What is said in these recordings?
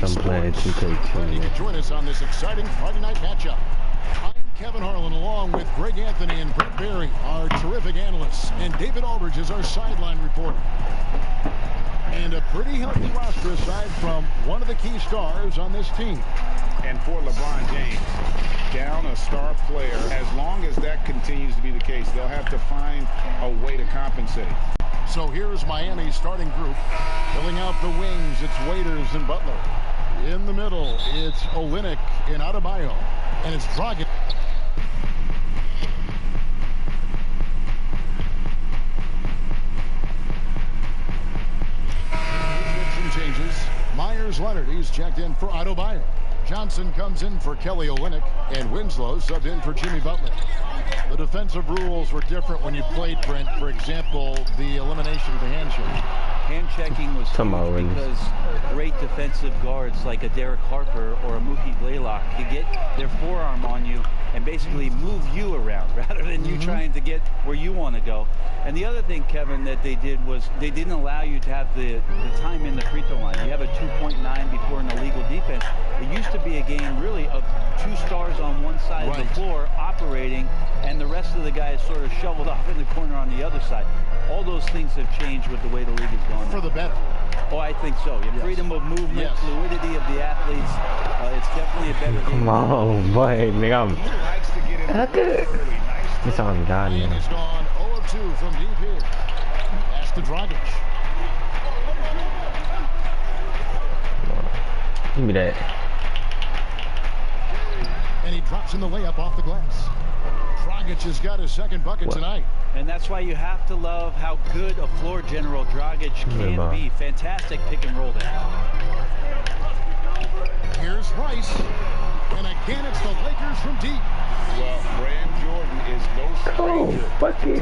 I'm playing 2K2. Ready to join us on this exciting Friday night matchup. I'm Kevin Harlan, along with Greg Anthony and Brett Berry, our terrific analysts, and David Aldridge is our sideline reporter. And a pretty healthy roster aside from one of the key stars on this team. And for LeBron James, down a star player, as long as that continues to be the case, they'll have to find a way to compensate. So here's Miami's starting group. Filling out the wings, it's Waiters and Butler. In the middle, it's Olynyk and Adebayo. And it's Dragic. Changes. Myers Leonard, he's checked in for Adebayo. Johnson comes in for Kelly Olynyk, and Winslow subbed in for Jimmy Butler. The defensive rules were different when you played, Brent. For example, the elimination of the handshake. Hand checking was huge because great defensive guards like a Derek Harper or a Mookie Blaylock could get their forearm on you and basically move you around rather than you trying to get where you want to go. And the other thing, Kevin, that they did was they didn't allow you to have the time in the free throw line. You have a 2.9 before an illegal defense. It used to be a game really of two stars on one side of the floor operating, and the rest of the guys sort of shoveled off in the corner on the other side. All those things have changed with the way the league is going. For the better. Oh, I think so. Your freedom of movement, fluidity of the athletes. It's definitely a better game. Come on, boy, nigga. It's on God, man. He's gone 0 of 2 from deep here. That's to Dragic. Give me that. And he drops in the layup off the glass. Dragic has got his second bucket tonight. And that's why you have to love how good a floor general Dragic can be. Fantastic pick and roll there. Here's Rice. And again, it's the Lakers from deep. Well, Brand Jordan is no stranger. Fucking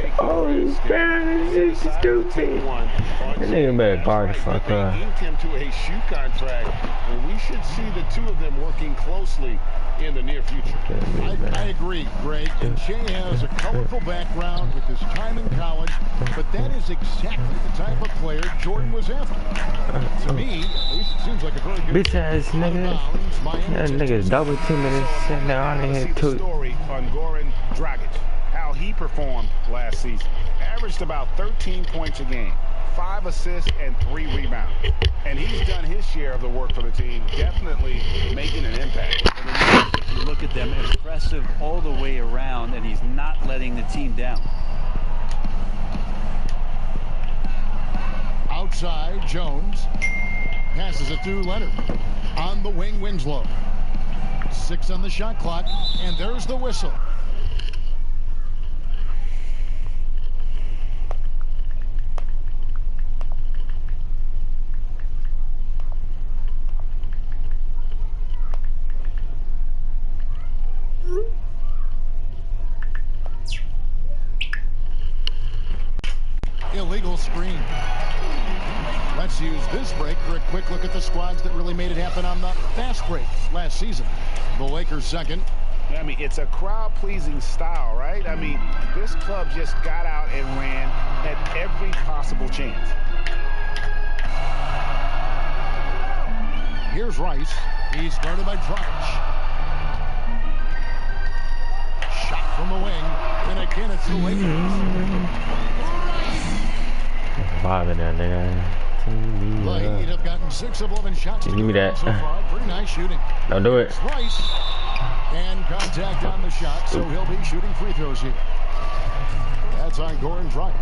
this is stupid. That nigga better guard the fuck up. They inked him to a shoe contract, and we should see the two of them working closely in the near future. I agree, Greg. And Shea has a colorful background with his time in college, but that is exactly the type of player Jordan was after. To me, at least, it seems like a very good bitch ass nigga. That nigga's double teaming this shit now on here too. Story on Goran Dragic, how he performed last season. Averaged about 13 points a game, 5 assists and 3 rebounds. And he's done his share of the work for the team, definitely making an impact. If you look at them, impressive all the way around, and he's not letting the team down. Outside, Jones passes it to Leonard. On the wing, Winslow. 6 on the shot clock, and there's the whistle. Illegal screen. Let's use this break for a quick look at the squads that really made it happen on the fast break last season. The Lakers second. I mean, it's a crowd-pleasing style, right? I mean, this club just got out and ran at every possible chance. Here's Rice. He's guarded by Dragic. Shot from the wing. And again, it's the Lakers. Bobbing that nigga. The Heat have gotten 6 of 11 shots. Give me that. So far. Pretty nice shooting. Don't do it. Rice. And contact on the shot, so he'll be shooting free throws here. That's on Goran Dragic.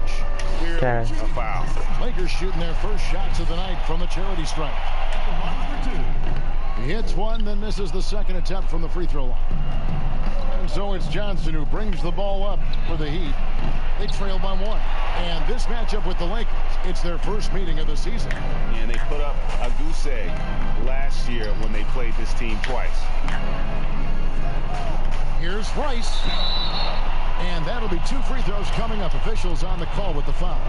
A foul. Lakers shooting their first shots of the night from the charity stripe. He hits one, then misses the second attempt from the free throw line. And so it's Johnson who brings the ball up for the Heat. They trail by 1. And this matchup with the Lakers, it's their first meeting of the season. And they put up a goose egg last year when they played this team twice. Here's Rice. And that'll be 2 free throws coming up. Officials on the call with the foul.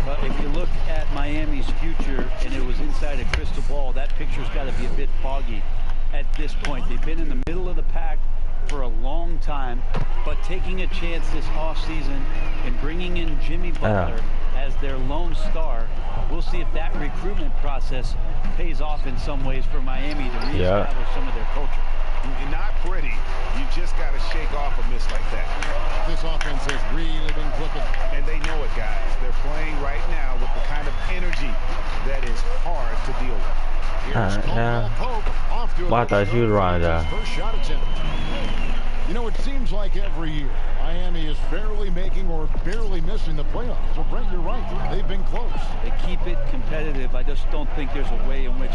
But if you look at Miami's future and it was inside a crystal ball, that picture's got to be a bit foggy at this point. They've been in the middle of the pack for a long time, but taking a chance this offseason and bringing in Jimmy Butler as as their lone star. We'll see if that recruitment process pays off in some ways for Miami to reestablish some of their culture. Not pretty. You just got to shake off a miss like that. This offense has really been clicking. And they know it, guys. They're playing right now with the kind of energy that is hard to deal with. Well, I thought you would run that. First shot attempt. You know, it seems like every year Miami is barely making or barely missing the playoffs. So, Brent, you're right. They've been close. They keep it competitive. I just don't think there's a way in which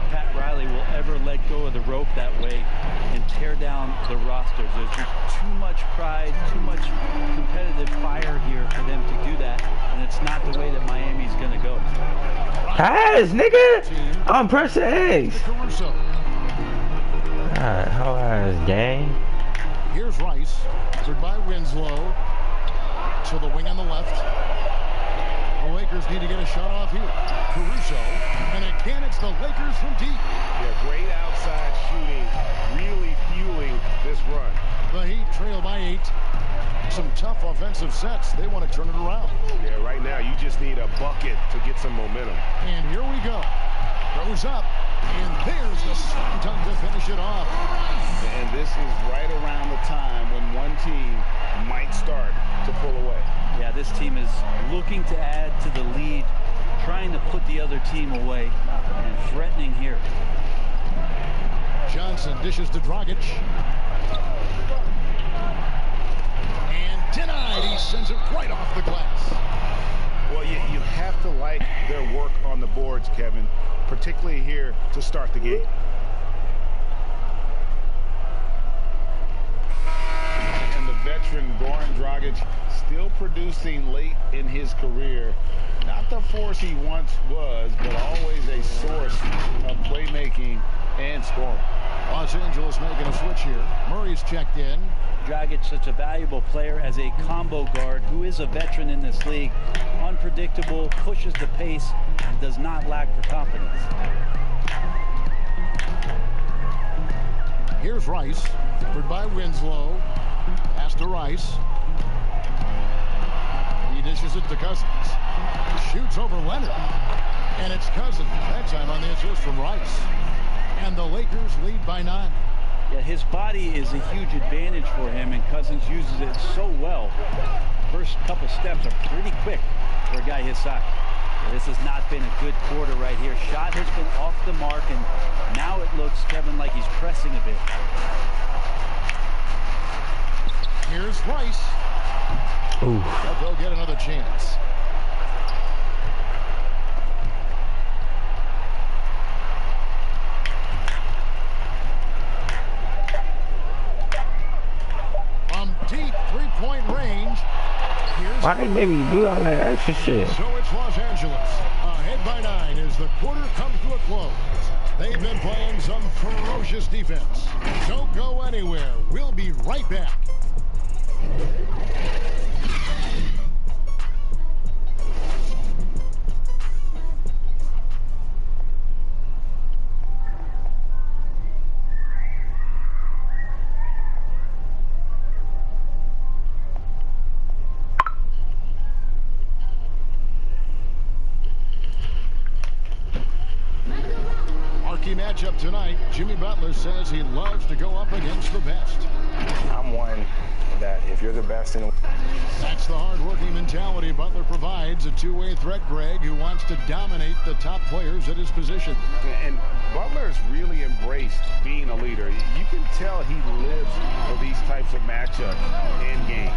Pat Riley will ever let go of the rope that way and tear down the rosters. There's just too much pride, too much competitive fire here for them to do that, and it's not the way that Miami's going to go. Pass, nigga! I'm pressing X. God, how ass gang. Here's Rice, answered by Winslow. To the wing on the left. The Lakers need to get a shot off here. Caruso, and again it's the Lakers from deep. Yeah, great outside shooting, really fueling this run. The Heat trail by 8. Some tough offensive sets. They want to turn it around. Yeah, right now you just need a bucket to get some momentum. And here we go. Throws up. And there's the slam dunk to finish it off. And this is right around the time when one team might start to pull away. Yeah, this team is looking to add to the lead, trying to put the other team away, and threatening here. Johnson dishes to Dragic. And denied. He sends it right off the glass. Well, you have to like their work on the boards, Kevin, particularly here to start the game. And the veteran Goran Dragic still producing late in his career. Not the force he once was, but always a source of playmaking and scoring. Los Angeles making a switch here. Murray's checked in. Dragic, such a valuable player as a combo guard who is a veteran in this league. Unpredictable, pushes the pace, and does not lack for confidence. Here's Rice, covered by Winslow. Pass to Rice. He dishes it to Cousins. Shoots over Leonard. And it's Cousins, that time on the assist from Rice. And the Lakers lead by 9. Yeah, his body is a huge advantage for him, and Cousins uses it so well. First couple steps are pretty quick for a guy his size. This has not been a good quarter right here. Shot has been off the mark, and now it looks, Kevin, like he's pressing a bit. Here's Rice. Ooh. They'll get another chance. Deep three-point range. Why they made me do all that extra shit? So it's Los Angeles ahead by 9 as the quarter comes to a close. They've been playing some ferocious defense. Don't go anywhere. We'll be right back. Matchup tonight. Jimmy Butler says he loves to go up against the best. I'm one that if you're the best in the... That's the hard-working mentality Butler provides. A two-way threat, Greg, who wants to dominate the top players at his position. And Butler's really embraced being a leader. You can tell he lives for these types of matchups and games.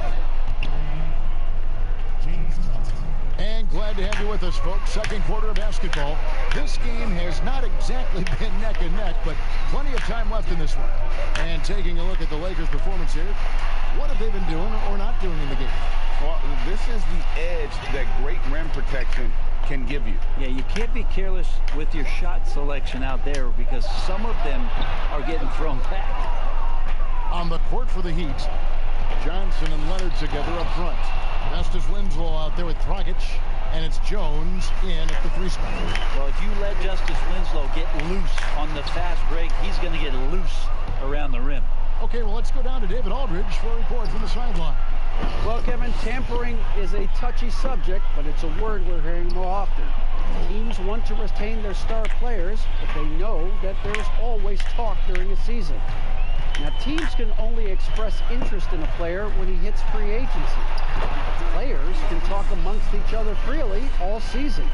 And glad to have you with us, folks. Second quarter of basketball. This game has not exactly been neck and neck, but plenty of time left in this one. And taking a look at the Lakers' performance here, what have they been doing or not doing in the game? Well, this is the edge that great rim protection can give you. Yeah, you can't be careless with your shot selection out there because some of them are getting thrown back. On the court for the Heat, Johnson and Leonard together up front. Justice Winslow out there with Dragic, and it's Jones in at the three spot. Well, if you let Justice Winslow get loose on the fast break, he's going to get loose around the rim. Okay, well, let's go down to David Aldridge for a report from the sideline. Well, Kevin, tampering is a touchy subject, but it's a word we're hearing more often. Teams want to retain their star players, but they know that there's always talk during a season. Now, teams can only express interest in a player when he hits free agency. Players can talk amongst each other freely all season.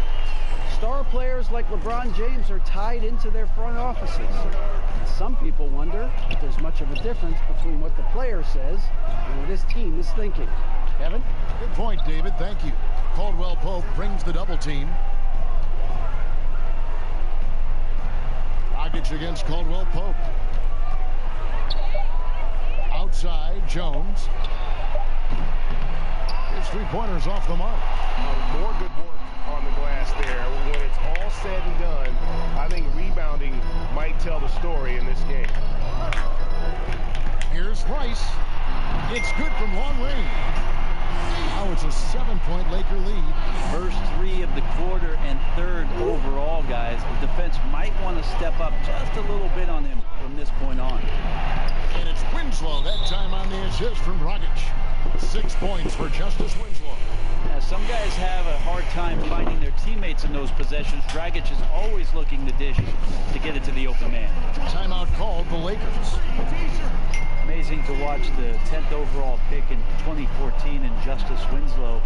Star players like LeBron James are tied into their front offices. And some people wonder if there's much of a difference between what the player says and what his team is thinking. Kevin? Good point, David. Thank you. Caldwell Pope brings the double team. Dragic against Caldwell Pope. Outside, Jones. His three-pointers off the mark. More good work on the glass there. When it's all said and done, I think rebounding might tell the story in this game. Here's Rice. It's good from long range. Now it's a 7-point Laker lead. First three of the quarter and third overall, guys. The defense might want to step up just a little bit on him from this point on. And it's Winslow, that time on the assist from Dragic. 6 points for Justice Winslow. Some guys have a hard time finding their teammates in those possessions. Dragic is always looking to dish to get it to the open man. Timeout called the Lakers. Amazing to watch the 10th overall pick in 2014 and Justice Winslow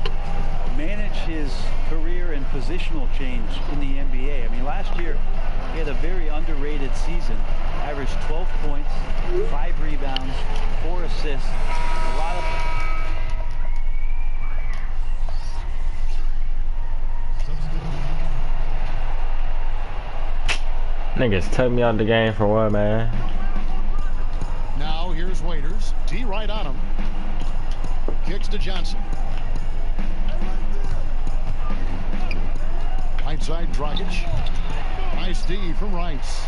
manage his career and positional change in the NBA. I mean, last year he had a very underrated season. Averaged 12 points, 5 rebounds, 4 assists, a lot of... Niggas took me out the game for what, man? Now here's Waiters. D right on him. Kicks to Johnson. Right side, Dragic. Nice D from Rice.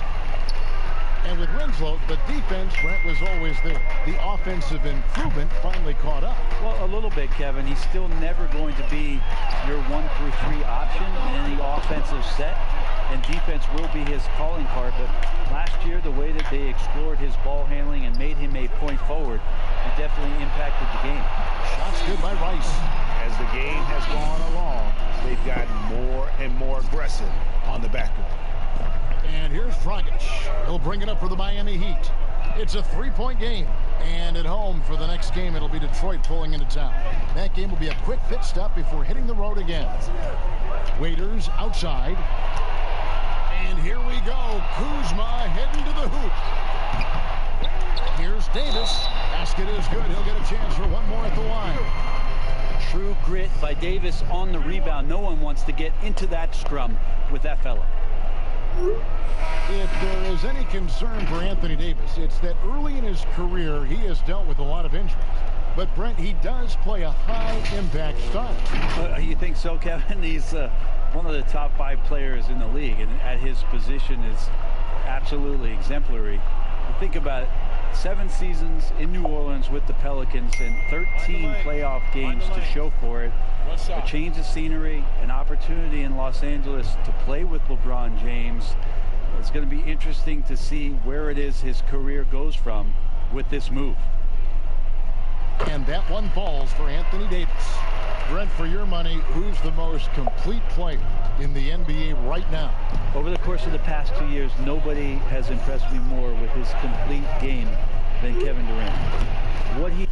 And with Winslow, the defense, Brent, was always there. The offensive improvement finally caught up. Well, a little bit, Kevin. He's still never going to be your 1-through-3 option in any offensive set. And defense will be his calling card. But last year, the way that they explored his ball handling and made him a point forward, it definitely impacted the game. Shots good by Rice. As the game has gone along, they've gotten more and more aggressive on the backcourt. And here's Dragic. He'll bring it up for the Miami Heat. It's a 3-point game. And at home for the next game, it'll be Detroit pulling into town. That game will be a quick pit stop before hitting the road again. Waiters outside. And here we go. Kuzma heading to the hoop. Here's Davis. Basket is good. He'll get a chance for one more at the line. True grit by Davis on the rebound. No one wants to get into that scrum with that fella. If there is any concern for Anthony Davis, it's that early in his career, he has dealt with a lot of injuries. But, Brent, he does play a high-impact style. You think so, Kevin? He's one of the top 5 players in the league, and at his position is absolutely exemplary. Think about it. 7 seasons in New Orleans with the Pelicans and 13 playoff games to show for it. A change of scenery, an opportunity in Los Angeles to play with LeBron James. It's going to be interesting to see where it is his career goes from with this move. And that one falls for Anthony Davis. Brent, for your money, who's the most complete player in the NBA right now? Over the course of the past 2 years, nobody has impressed me more with his complete game than Kevin Durant. What he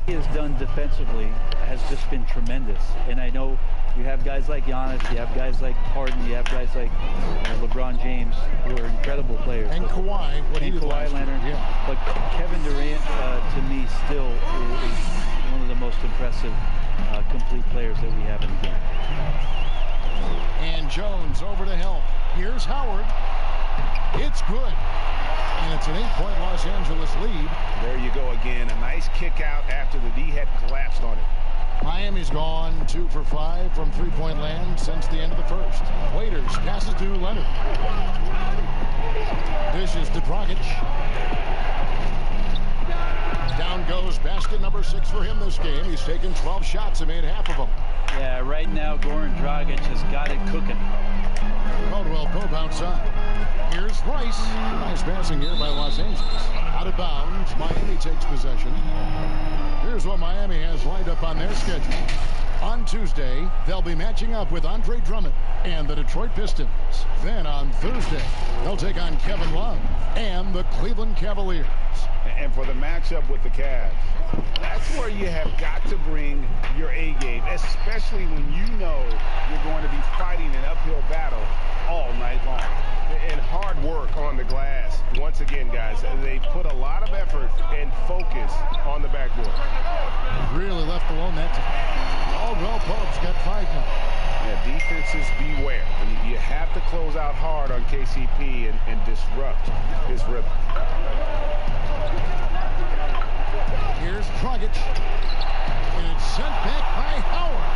has done defensively has just been tremendous. And I know you have guys like Giannis, you have guys like Harden, you have guys like LeBron James, who are incredible players. And Kawhi, what he did last year. Leonard. Yeah. But Kevin Durant, to me, still is one of the most impressive complete players that we have in the game. And Jones over to help. Here's Howard. It's good. And it's an 8-point Los Angeles lead. There you go again. A nice kick out after the D had collapsed on it. Miami's gone 2 for 5 from three-point land since the end of the first. Waiters passes to Leonard. Dishes to Dragic. Down goes basket number 6 for him this game. He's taken 12 shots and made half of them. Yeah, right now Goran Dragic has got it cooking. Caldwell Pope outside. Here's Rice. Nice passing here by Los Angeles. Out of bounds. Miami takes possession. Here's what Miami has lined up on their schedule. On Tuesday, they'll be matching up with Andre Drummond and the Detroit Pistons. Then on Thursday, they'll take on Kevin Love and the Cleveland Cavaliers. And for the matchup with the Cavs, that's where you have got to bring your A game, especially when you know you're going to be fighting an uphill battle all night long. And hard work on the glass. Once again, guys, they put a lot of effort and focus on the backboard. Really left alone that time. Caldwell Pope's got 5 now. Yeah, defenses beware. You have to close out hard on KCP and disrupt his rhythm. Here's Dragic. And it's sent back by Howard.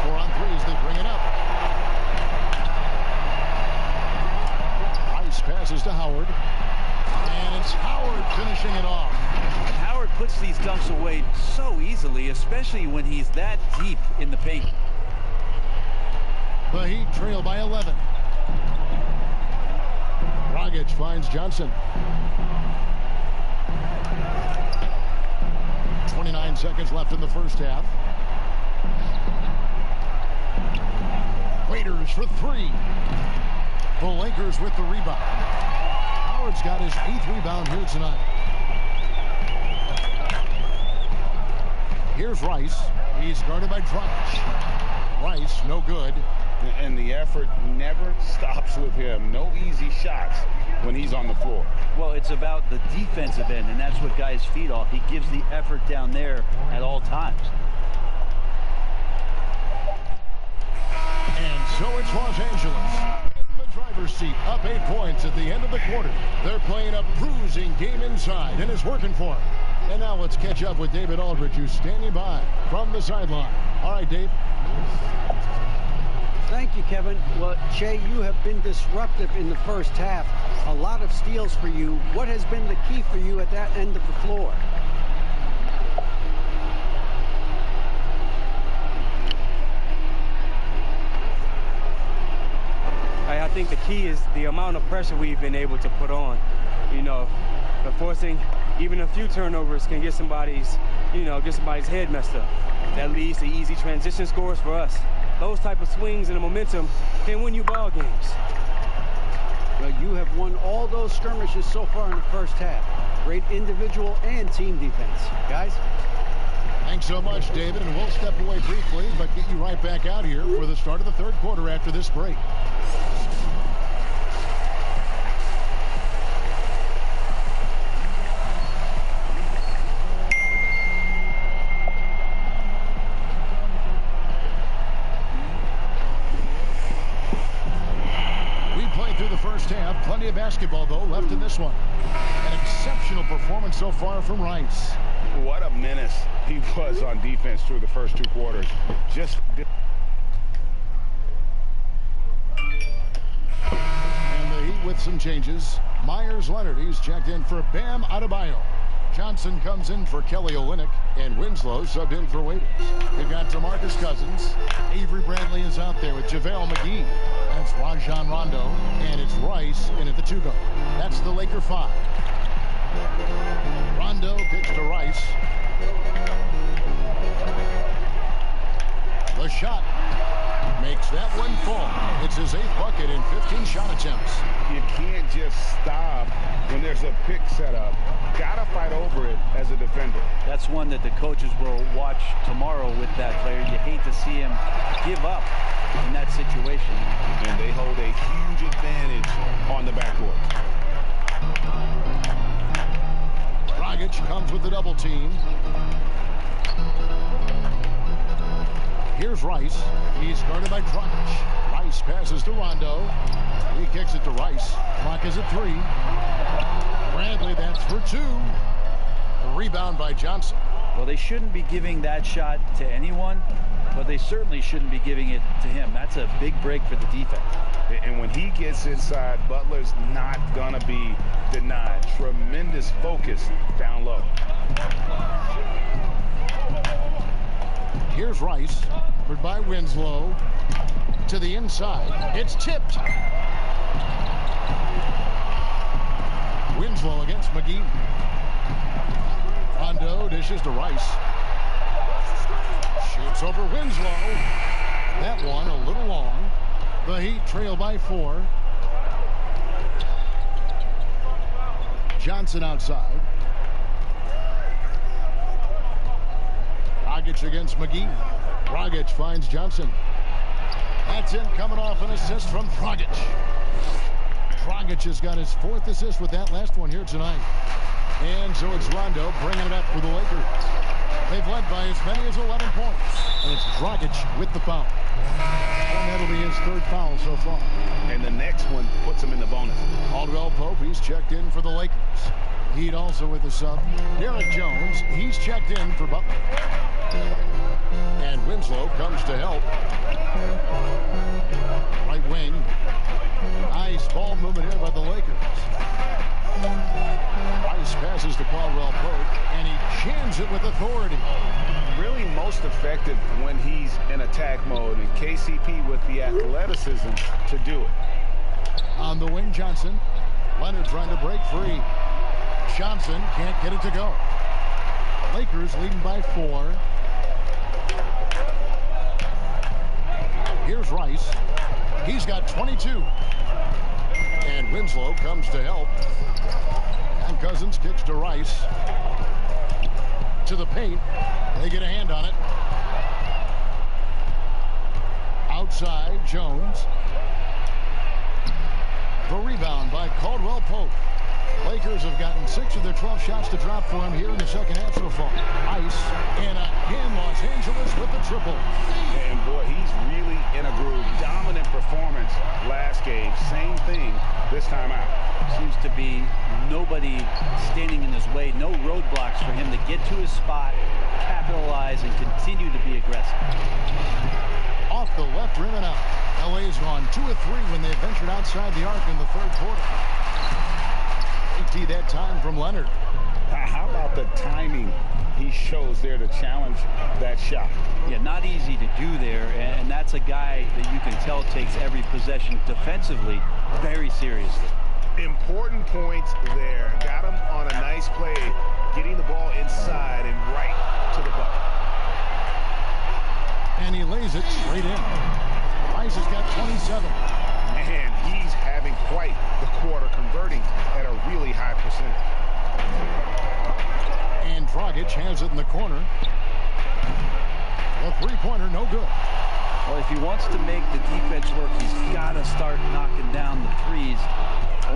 4 on 3s, they bring it up. Rice passes to Howard. And it's Howard finishing it off. Howard puts these dunks away so easily, especially when he's that deep in the paint. The Heat trail by 11. Dragic finds Johnson. 29 seconds left in the first half. Waiters for 3. The Lakers with the rebound. Howard's got his 8th rebound here tonight. Here's Rice. He's guarded by Dragic. Rice, no good. And the effort never stops with him. No easy shots when he's on the floor. Well, it's about the defensive end, and that's what guys feed off. He gives the effort down there at all times. And so it's Los Angeles in the driver's seat, up 8 points at the end of the quarter. They're playing a bruising game inside, and it's working for them. And now let's catch up with David Aldridge, who's standing by from the sideline. All right, Dave. Thank you, Kevin. Well, Che, you have been disruptive in the first half. A lot of steals for you. What has been the key for you at that end of the floor? I think the key is the amount of pressure we've been able to put on. You know, forcing even a few turnovers can get somebody's head messed up. That leads to easy transition scores for us. Those type of swings and the momentum can win you ball games. Well, you have won all those skirmishes so far in the first half. Great individual and team defense. Guys? Thanks so much, David. And we'll step away briefly, but get you right back out here for the start of the third quarter after this break. First half, plenty of basketball though left in this one. An exceptional performance so far from Rice. What a menace he was on defense through the first 2 quarters. And the Heat with some changes. Myers Leonard, he's checked in for Bam Adebayo. Johnson comes in for Kelly Olynyk, and Winslow subbed in for Waiters. We've got DeMarcus Cousins. Avery Bradley is out there with JaVale McGee. That's Rajon Rondo, and it's Rice in at the 2 guard. That's the Laker 5. Rondo pitch to Rice. The shot makes that one fall. It's his 8th bucket in 15 shot attempts. You can't just stop when there's a pick set up. Gotta fight over it as a defender. That's one that the coaches will watch tomorrow with that player. You hate to see him give up in that situation. And they hold a huge advantage on the backcourt. Dragic comes with the double team. Here's Rice. He's guarded by Dragic. Rice passes to Rondo. He kicks it to Rice. Clock is at 3. Bradley, that's for 2. The rebound by Johnson. Well, they shouldn't be giving that shot to anyone, but they certainly shouldn't be giving it to him. That's a big break for the defense. And when he gets inside, Butler's not going to be denied. Tremendous focus down low. Here's Rice, covered by Winslow. To the inside. It's tipped. Winslow against McGee. Rondo dishes to Rice. Shoots over Winslow. That one a little long. The Heat trail by 4. Johnson outside. Dragic against McGee. Dragic finds Johnson. That's in, coming off an assist from Dragic. Dragic has got his 4th assist with that last one here tonight. And so it's Rondo bringing it up for the Lakers. They've led by as many as 11 points. And it's Dragic with the foul. And that'll be his 3rd foul so far. And the next one puts him in the bonus. Caldwell Pope, he's checked in for the Lakers. Heat also with the sub. Derek Jones, he's checked in for Butler. And Winslow comes to help. Right wing. Nice ball movement here by the Lakers. Rice passes to Caldwell Pope, and he jams it with authority. Really most effective when he's in attack mode, and KCP with the athleticism to do it. On the wing, Johnson. Leonard trying to break free. Johnson can't get it to go. Lakers leading by 4. Here's Rice. He's got 22. And Winslow comes to help. And Cousins kicks to Rice. To the paint. They get a hand on it. Outside, Jones. The rebound by Caldwell Pope. Lakers have gotten 6 of their 12 shots to drop for him here in the second half so far. Ice, and again Los Angeles with the triple. And boy, he's really in a groove. Dominant performance last game. Same thing this time out. Seems to be nobody standing in his way. No roadblocks for him to get to his spot, capitalize, and continue to be aggressive. Off the left rim and out. LA's gone 2 of 3 when they ventured outside the arc in the 3rd quarter. 80 that time from Leonard. How about the timing he shows there to challenge that shot? Yeah, not easy to do there, and that's a guy that you can tell takes every possession defensively very seriously. Important points there. Got him on a nice play, getting the ball inside and right to the bucket. And he lays it straight in. Rice has got 27. Man, he's having quite the quarter, converting at a really high percentage. And Dragic has it in the corner. The 3-pointer, no good. Well, if he wants to make the defense work, he's got to start knocking down the threes.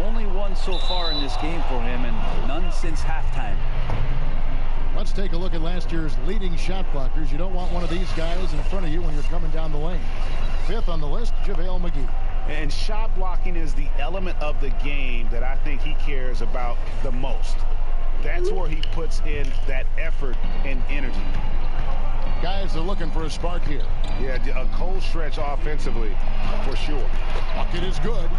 Only one so far in this game for him, and none since halftime. Let's take a look at last year's leading shot blockers. You don't want one of these guys in front of you when you're coming down the lane. 5th on the list, JaVale McGee. And shot blocking is the element of the game that I think he cares about the most. That's where he puts in that effort and energy. Guys are looking for a spark here. Yeah, a cold stretch offensively for sure. Bucket is good.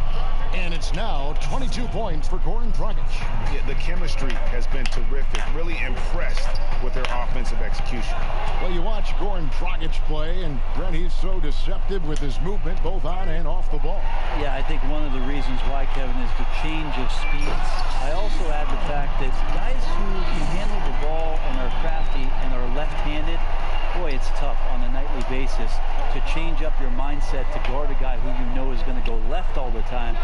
And it's now 22 points for Goran Dragic. Yeah, the chemistry has been terrific. Really impressed with their offensive execution. Well, you watch Goran Dragic play, and Brent, he's so deceptive with his movement, both on and off the ball. Yeah, I think one of the reasons why, Kevin, is the change of speeds. I also add the fact that guys who can handle the ball and are crafty and are left-handed, boy, it's tough on a nightly basis to change up your mindset to guard a guy who you know is going to go left all the time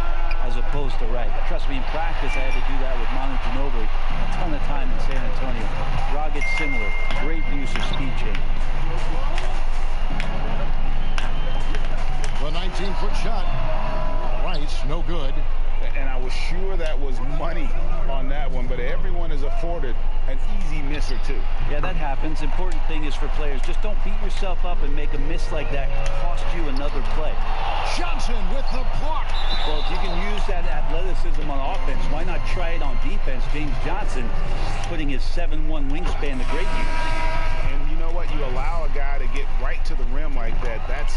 as opposed to right. Trust me, in practice, I had to do that with Manu Ginobili a ton of time in San Antonio. Dragic similar. Great use of speed change. The 19-foot shot. Rice, no good. And I was sure that was money on that one, but everyone is afforded an easy miss or two. Yeah, that happens. Important thing is for players, just don't beat yourself up and make a miss like that cost you another play. Johnson with the block. Well, if you can use that athleticism on offense, why not try it on defense? James Johnson putting his 7'1" wingspan to great use. And you know what? You allow a guy to get right to the rim like that. That's